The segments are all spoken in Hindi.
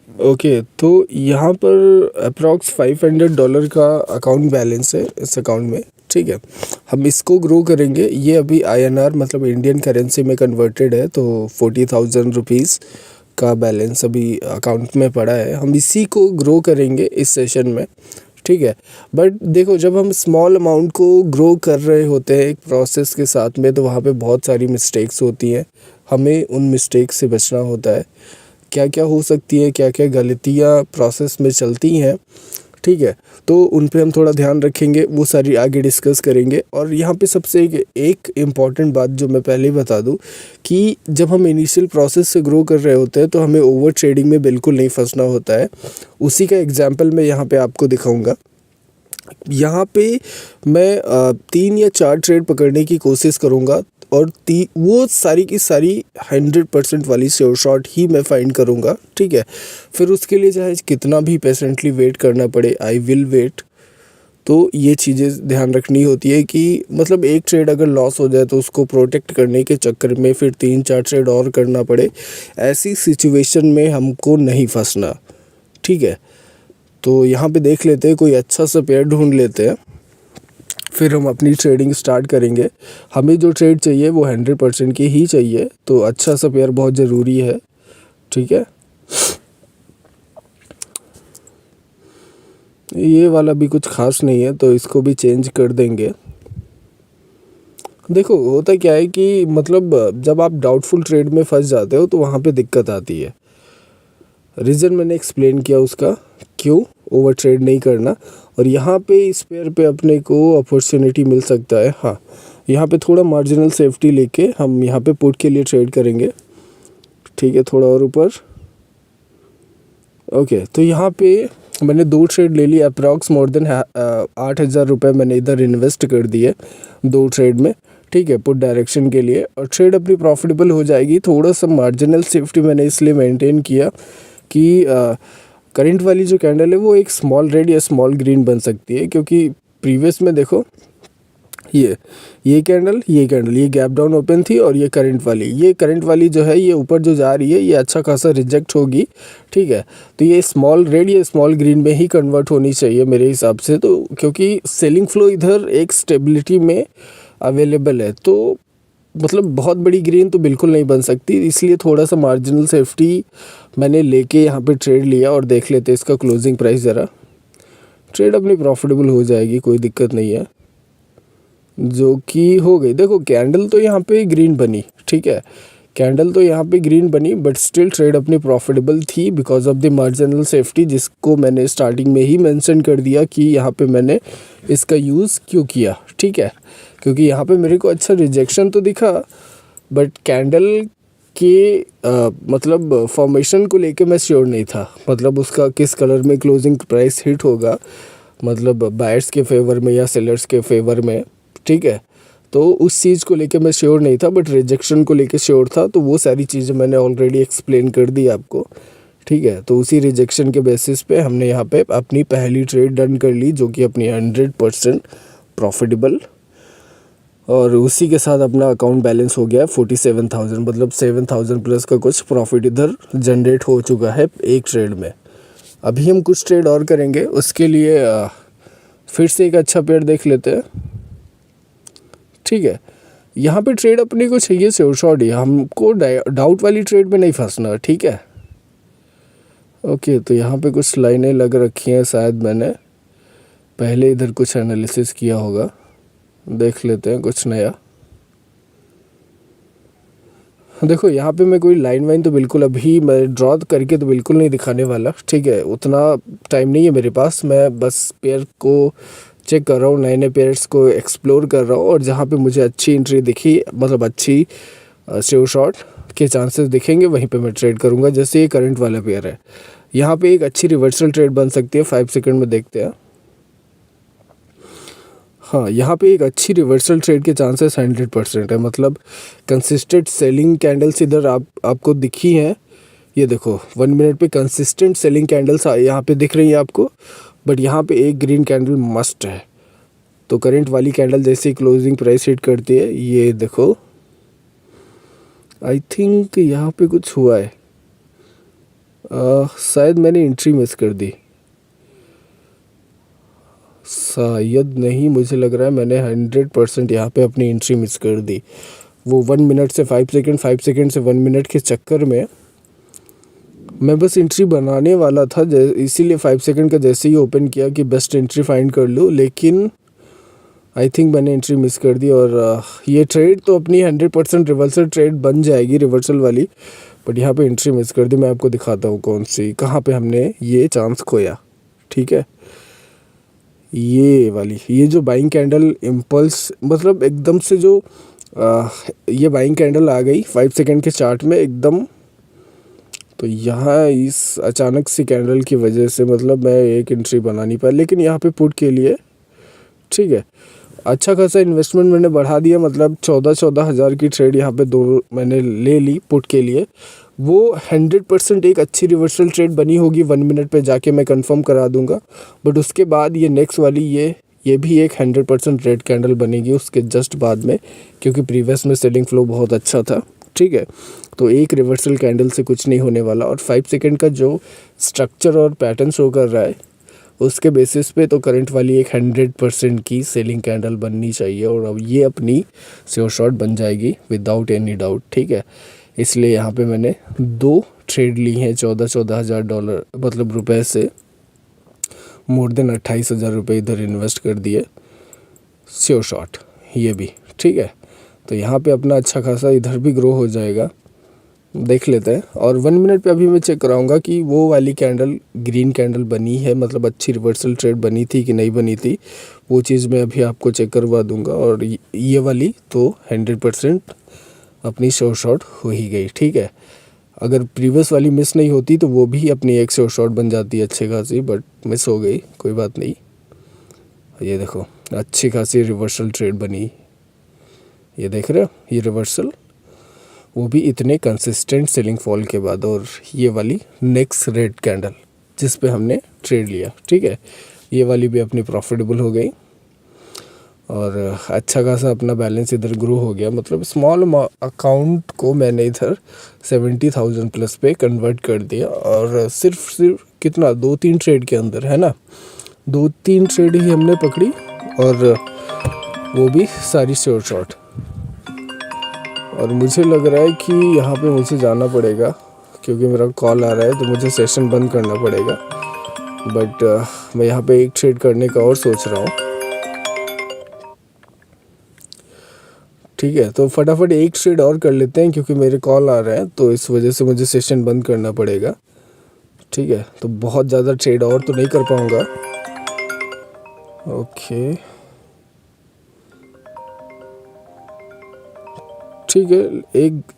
ओके, तो यहाँ पर अप्रॉक्स $500 का अकाउंट बैलेंस है इस अकाउंट में। ठीक है, हम इसको ग्रो करेंगे। ये अभी INR मतलब इंडियन करेंसी में कन्वर्टेड है, तो 40,000 रुपीज़ का बैलेंस अभी अकाउंट में पड़ा है। हम इसी को ग्रो करेंगे इस सेशन में। ठीक है, बट देखो, जब हम स्मॉल अमाउंट को ग्रो कर रहे होते हैं एक प्रोसेस के साथ में, तो वहाँ पे बहुत सारी मिस्टेक्स होती हैं। हमें उन मिस्टेक्स से बचना होता है। क्या क्या हो सकती है, क्या क्या गलतियाँ प्रोसेस में चलती हैं, ठीक है, तो उन पे हम थोड़ा ध्यान रखेंगे, वो सारी आगे डिस्कस करेंगे। और यहाँ पे सबसे एक इम्पॉर्टेंट बात जो मैं पहले ही बता दूँ कि जब हम इनिशियल प्रोसेस से ग्रो कर रहे होते हैं तो हमें ओवर ट्रेडिंग में बिल्कुल नहीं फंसना होता है। उसी का एग्जाम्पल मैं यहाँ पे आपको दिखाऊंगा। यहाँ पे मैं 3 या 4 ट्रेड पकड़ने की कोशिश करूँगा, और वो सारी की सारी 100% वाली श्योर शॉट ही मैं फाइंड करूँगा। ठीक है, फिर उसके लिए चाहे कितना भी पेशेंटली वेट करना पड़े, आई विल वेट। तो ये चीज़ें ध्यान रखनी होती है कि मतलब एक ट्रेड अगर लॉस हो जाए तो उसको प्रोटेक्ट करने के चक्कर में फिर 3-4 ट्रेड और करना पड़े, ऐसी सिचुएशन में हमको नहीं फंसना। ठीक है, तो यहाँ पे देख लेते हैं, कोई अच्छा सा पेयर ढूंढ लेते हैं, फिर हम अपनी ट्रेडिंग स्टार्ट करेंगे। हमें जो ट्रेड चाहिए वो 100% की ही चाहिए, तो अच्छा सा पेयर बहुत ज़रूरी है। ठीक है, ये वाला भी कुछ खास नहीं है, तो इसको भी चेंज कर देंगे। देखो, होता क्या है कि मतलब जब आप डाउटफुल ट्रेड में फंस जाते हो तो वहाँ पे दिक्कत आती है। रीज़न मैंने एक्सप्लेन किया उसका, क्यों ओवर ट्रेड नहीं करना। और यहाँ पे इस पेयर पे अपने को अपॉर्चुनिटी मिल सकता है। हाँ, यहाँ पे थोड़ा मार्जिनल सेफ्टी लेके हम यहाँ पे पुट के लिए ट्रेड करेंगे। ठीक है, थोड़ा और ऊपर। ओके, तो यहाँ पे मैंने 2 ट्रेड ले ली, अप्रॉक्स मोर देन 8,000 रुपये मैंने इधर इन्वेस्ट कर दिए 2 ट्रेड में। ठीक है, पुट डायरेक्शन के लिए, और ट्रेड अपनी प्रॉफिटेबल हो जाएगी। थोड़ा सा मार्जिनल सेफ्टी मैंने इसलिए मेंटेन किया कि करंट वाली जो कैंडल है वो एक स्मॉल रेड या स्मॉल ग्रीन बन सकती है, क्योंकि प्रीवियस में देखो ये कैंडल ये गैप डाउन ओपन थी, और ये करंट वाली जो है ये ऊपर जो जा रही है ये अच्छा खासा रिजेक्ट होगी। ठीक है, तो ये स्मॉल रेड या स्मॉल ग्रीन में ही कन्वर्ट होनी चाहिए मेरे हिसाब से, तो क्योंकि सेलिंग फ्लो इधर एक स्टेबिलिटी में अवेलेबल है, तो मतलब बहुत बड़ी ग्रीन तो बिल्कुल नहीं बन सकती। इसलिए थोड़ा सा मार्जिनल सेफ्टी मैंने लेके यहाँ पे ट्रेड लिया। और देख लेते इसका क्लोजिंग प्राइस ज़रा। ट्रेड अपनी प्रॉफिटेबल हो जाएगी, कोई दिक्कत नहीं है, जो कि हो गई। देखो, कैंडल तो यहाँ पे ग्रीन बनी, ठीक है, कैंडल तो यहाँ पे ग्रीन बनी, बट स्टिल ट्रेड अपनी प्रॉफिटेबल थी because of the marginal safety, जिसको मैंने स्टार्टिंग में ही मेंशन कर दिया कि यहाँ पे मैंने इसका यूज़ क्यों किया। ठीक है, क्योंकि यहाँ पे मेरे को अच्छा रिजेक्शन तो दिखा, बट कैंडल के मतलब फॉर्मेशन को लेके मैं श्योर नहीं था, मतलब उसका किस कलर में क्लोजिंग प्राइस हिट होगा, मतलब बायर्स के फेवर में या सेलर्स के फेवर में। ठीक है, तो उस चीज़ को लेके मैं श्योर नहीं था, बट रिजेक्शन को लेके श्योर था, तो वो सारी चीज़ें मैंने ऑलरेडी एक्सप्लेन कर दी आपको। ठीक है, तो उसी रिजेक्शन के बेसिस पे हमने यहाँ पे अपनी पहली ट्रेड डन कर ली, जो कि अपनी 100% प्रॉफिटेबल, और उसी के साथ अपना अकाउंट बैलेंस हो गया 47,000, मतलब 7,000 प्लस का कुछ प्रॉफिट इधर जनरेट हो चुका है एक ट्रेड में। अभी हम कुछ ट्रेड और करेंगे, उसके लिए फिर से एक अच्छा पेयर देख लेते हैं। ठीक है, यहाँ पे ट्रेड अपने को चाहिए श्योर शॉट ही, हमको डाउट वाली ट्रेड में नहीं फंसना। ठीक है, ओके, तो यहाँ पे कुछ लाइनें लग रखी हैं, शायद मैंने पहले इधर कुछ एनालिसिस किया होगा, देख लेते हैं कुछ नया। देखो, यहाँ पे मैं कोई लाइन वाइन तो बिल्कुल अभी मैं ड्रॉ करके तो बिल्कुल नहीं दिखाने वाला। ठीक है, उतना टाइम नहीं है मेरे पास, मैं बस पेयर को चेक कर रहा हूँ, नए नए पेयर्स को एक्सप्लोर कर रहा हूँ, और जहाँ पे मुझे अच्छी एंट्री दिखी, मतलब अच्छी श्योर शॉट के चांसेस दिखेंगे, वहीं पे मैं ट्रेड करूँगा। जैसे ये करंट वाला पेयर है, यहाँ पे एक अच्छी रिवर्सल ट्रेड बन सकती है, 5 सेकंड में देखते हैं। हाँ, यहाँ पे एक अच्छी रिवर्सल ट्रेड के चांसेस 100% है, मतलब कंसिस्टेंट सेलिंग कैंडल्स इधर आपको दिखी हैं। ये देखो 1 मिनट पे कंसिस्टेंट सेलिंग कैंडल्स यहाँ पे दिख रही है आपको, बट यहाँ पे एक ग्रीन कैंडल मस्ट है। तो करंट वाली कैंडल जैसे क्लोजिंग प्राइस हिट करती है, ये देखो, आई थिंक यहाँ पे कुछ हुआ है। शायद मैंने एंट्री मिस कर दी, शायद नहीं, मुझे लग रहा है मैंने 100% यहाँ पे अपनी एंट्री मिस कर दी। वो 1 मिनट से 5 सेकंड, 5 सेकंड से 1 मिनट के चक्कर में मैं बस एंट्री बनाने वाला था, इसीलिए 5 सेकंड का जैसे ही ओपन किया कि बेस्ट एंट्री फाइंड कर लूँ, लेकिन आई थिंक मैंने एंट्री मिस कर दी। और ये ट्रेड तो अपनी 100% रिवर्सल ट्रेड बन जाएगी, रिवर्सल वाली, बट यहाँ पे एंट्री मिस कर दी। मैं आपको दिखाता हूँ कौन सी, कहाँ पे हमने ये चांस खोया। ठीक है, ये वाली, ये जो बाइंग कैंडल इम्पल्स, मतलब एकदम से जो ये बाइंग कैंडल आ गई 5 सेकंड के चार्ट में एकदम, तो यहाँ इस अचानक सी कैंडल की वजह से मतलब मैं एक एंट्री बना नहीं पाया। लेकिन यहाँ पे पुट के लिए ठीक है, अच्छा खासा इन्वेस्टमेंट मैंने बढ़ा दिया, मतलब 14 हज़ार की ट्रेड यहाँ पे दो मैंने ले ली पुट के लिए। वो 100% एक अच्छी रिवर्सल ट्रेड बनी होगी, 1 मिनट पे जाके मैं कंफर्म करा दूंगा। बट उसके बाद ये नेक्स्ट वाली ये भी एक 100% रेड कैंडल बनेगी उसके जस्ट बाद में, क्योंकि प्रीवियस में सेलिंग फ्लो बहुत अच्छा था। ठीक है, तो एक रिवर्सल कैंडल से कुछ नहीं होने वाला। और 5 सेकंड का जो स्ट्रक्चर और पैटर्न शो कर रहा है उसके बेसिस पे तो करंट वाली एक 100% की सेलिंग कैंडल बननी चाहिए, और अब ये अपनी श्योर शॉट बन जाएगी विदाउट एनी डाउट। ठीक है, इसलिए यहाँ पे मैंने 2 ट्रेड ली हैं 14 हज़ार डॉलर मतलब रुपए से, मोर देन 28 हज़ार रुपये इधर इन्वेस्ट कर दिए श्योर शॉट ये भी। ठीक है, तो यहाँ पे अपना अच्छा खासा इधर भी ग्रो हो जाएगा, देख लेते हैं। और 1 मिनट पे अभी मैं चेक कराऊंगा कि वो वाली कैंडल ग्रीन कैंडल बनी है, मतलब अच्छी रिवर्सल ट्रेड बनी थी कि नहीं बनी थी, वो चीज़ मैं अभी आपको चेक करवा दूंगा। और ये वाली तो 100% अपनी श्योर शॉट हो ही गई। ठीक है, अगर प्रीवियस वाली मिस नहीं होती तो वो भी अपनी एक श्योर शॉट बन जाती है अच्छी खासी, बट मिस हो गई, कोई बात नहीं। ये देखो अच्छी खासी रिवर्सल ट्रेड बनी, ये देख रहे हो ये रिवर्सल, वो भी इतने कंसिस्टेंट सेलिंग फॉल के बाद। और ये वाली नेक्स्ट रेड कैंडल जिस पे हमने ट्रेड लिया, ठीक है, ये वाली भी अपनी प्रॉफिटेबल हो गई और अच्छा खासा अपना बैलेंस इधर ग्रो हो गया। मतलब स्मॉल अकाउंट को मैंने इधर 70,000 प्लस पे कन्वर्ट कर दिया, और सिर्फ कितना 2-3 ट्रेड के अंदर, है ना, 2-3 ट्रेड ही हमने पकड़ी, और वो भी सारी श्योर शॉट। और मुझे लग रहा है कि यहाँ पे मुझे जाना पड़ेगा क्योंकि मेरा कॉल आ रहा है, तो मुझे सेशन बंद करना पड़ेगा। बट मैं यहाँ पे एक ट्रेड करने का और सोच रहा हूँ। ठीक है, तो फटाफट एक ट्रेड और कर लेते हैं क्योंकि मेरे कॉल आ रहे हैं, तो इस वजह से मुझे सेशन बंद करना पड़ेगा। ठीक है, तो बहुत ज़्यादा ट्रेड और तो नहीं कर पाऊँगा। ओके, ठीक है,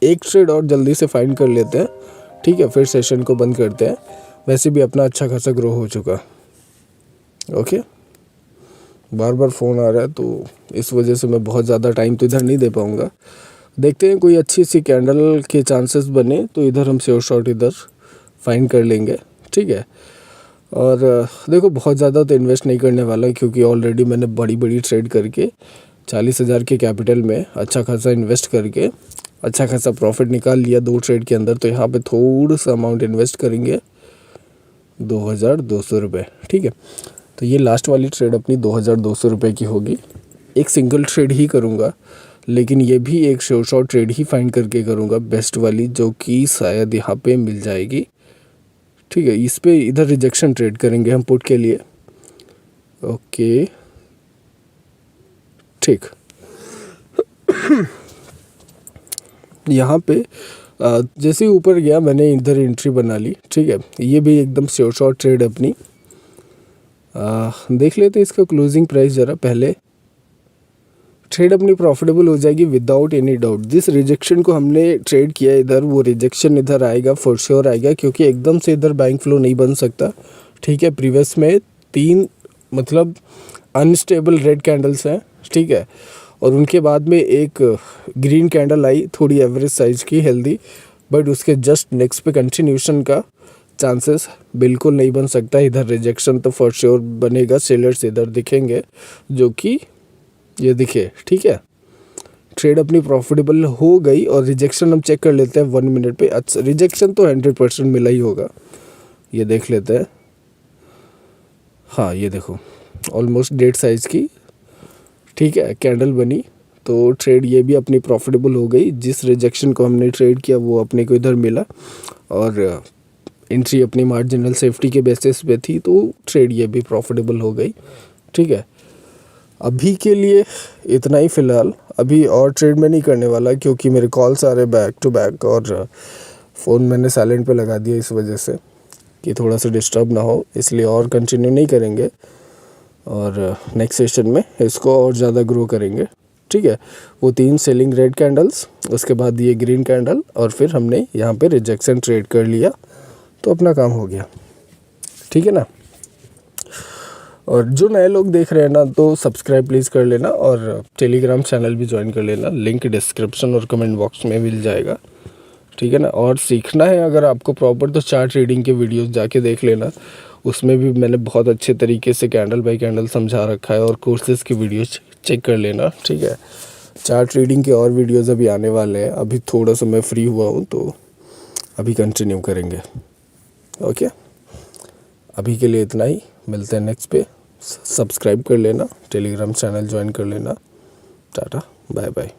एक ट्रेड और जल्दी से फाइंड कर लेते हैं। ठीक है, फिर सेशन को बंद करते हैं। वैसे भी अपना अच्छा खासा ग्रो हो चुका। ओके, बार बार फ़ोन आ रहा है तो इस वजह से मैं बहुत ज़्यादा टाइम तो इधर नहीं दे पाऊँगा। देखते हैं कोई अच्छी सी कैंडल के चांसेस बने तो इधर हम श्योर शॉट इधर फाइंड कर लेंगे। ठीक है, और देखो बहुत ज़्यादा तो इन्वेस्ट नहीं करने वाला क्योंकि ऑलरेडी मैंने बड़ी बड़ी ट्रेड करके 40,000 के कैपिटल में अच्छा खासा इन्वेस्ट करके अच्छा खासा प्रॉफिट निकाल लिया 2 ट्रेड के अंदर। तो यहाँ पे थोड़ा सा अमाउंट इन्वेस्ट करेंगे, 2,200 रुपये। ठीक है, तो ये लास्ट वाली ट्रेड अपनी 2,200 रुपये की होगी। एक सिंगल ट्रेड ही करूँगा, लेकिन ये भी एक श्योर शॉट ट्रेड ही फाइंड करके करूँगा, बेस्ट वाली, जो कि शायद यहाँ पे मिल जाएगी। ठीक है, इस पे इधर रिजेक्शन ट्रेड करेंगे हम पुट के लिए। ओके, ठीक, यहाँ पे जैसे ही ऊपर गया मैंने इधर एंट्री बना ली। ठीक है, ये भी एकदम श्योर शॉट ट्रेड अपनी। देख लेते हैं इसका क्लोजिंग प्राइस ज़रा पहले। ट्रेड अपनी प्रॉफिटेबल हो जाएगी विदाउट एनी डाउट। जिस रिजेक्शन को हमने ट्रेड किया इधर, वो रिजेक्शन इधर आएगा, फॉर श्योर आएगा, क्योंकि एकदम से इधर बैंक फ्लो नहीं बन सकता। ठीक है, प्रीवियस में 3 मतलब अनस्टेबल रेड कैंडल्स हैं। ठीक है, और उनके बाद में एक ग्रीन कैंडल आई थोड़ी एवरेज साइज की, हेल्दी, बट उसके जस्ट नेक्स्ट पे कंटिन्यूशन का चांसेस बिल्कुल नहीं बन सकता। इधर रिजेक्शन तो फॉर श्योर बनेगा, सेलर्स इधर दिखेंगे जो कि ये दिखे। ठीक है, ट्रेड अपनी प्रॉफिटेबल हो गई। और रिजेक्शन हम चेक कर लेते हैं 1 मिनट पे। अच्छा, रिजेक्शन तो 100% मिला ही होगा, ये देख लेते हैं। हाँ ये देखो ऑलमोस्ट डेढ़ साइज़ की, ठीक है, कैंडल बनी। तो ट्रेड ये भी अपनी प्रॉफिटेबल हो गई। जिस रिजेक्शन को हमने ट्रेड किया वो अपने को इधर मिला, और एंट्री अपनी मार्जिनल सेफ्टी के बेसिस पे थी, तो ट्रेड ये भी प्रॉफिटेबल हो गई। ठीक है, अभी के लिए इतना ही फ़िलहाल। अभी और ट्रेड में नहीं करने वाला क्योंकि मेरे कॉल्स आ रहे बैक टू बैक, और फ़ोन मैंने साइलेंट पे लगा दिया इस वजह से कि थोड़ा सा डिस्टर्ब ना हो, इसलिए और कंटिन्यू नहीं करेंगे। और नेक्स्ट सेशन में इसको और ज़्यादा ग्रो करेंगे। ठीक है, वो 3 सेलिंग रेड कैंडल्स, उसके बाद ये ग्रीन कैंडल, और फिर हमने यहाँ पे रिजेक्शन ट्रेड कर लिया, तो अपना काम हो गया। ठीक है ना। और जो नए लोग देख रहे हैं ना, तो सब्सक्राइब प्लीज़ कर लेना, और टेलीग्राम चैनल भी ज्वाइन कर लेना। लिंक डिस्क्रिप्शन और कमेंट बॉक्स में मिल जाएगा। ठीक है ना। और सीखना है अगर आपको प्रॉपर, तो चार्ट रीडिंग के वीडियोस जाके देख लेना। उसमें भी मैंने बहुत अच्छे तरीके से कैंडल बाय कैंडल समझा रखा है, और कोर्सेज़ की वीडियोस चेक कर लेना। ठीक है, चार्ट रीडिंग के और वीडियोस अभी आने वाले हैं। अभी थोड़ा सा मैं फ्री हुआ हूँ, तो अभी कंटिन्यू करेंगे। ओके, अभी के लिए इतना ही। मिलते हैं नेक्स्ट पे। सब्सक्राइब कर लेना, टेलीग्राम चैनल ज्वाइन कर लेना। Tata, bye bye.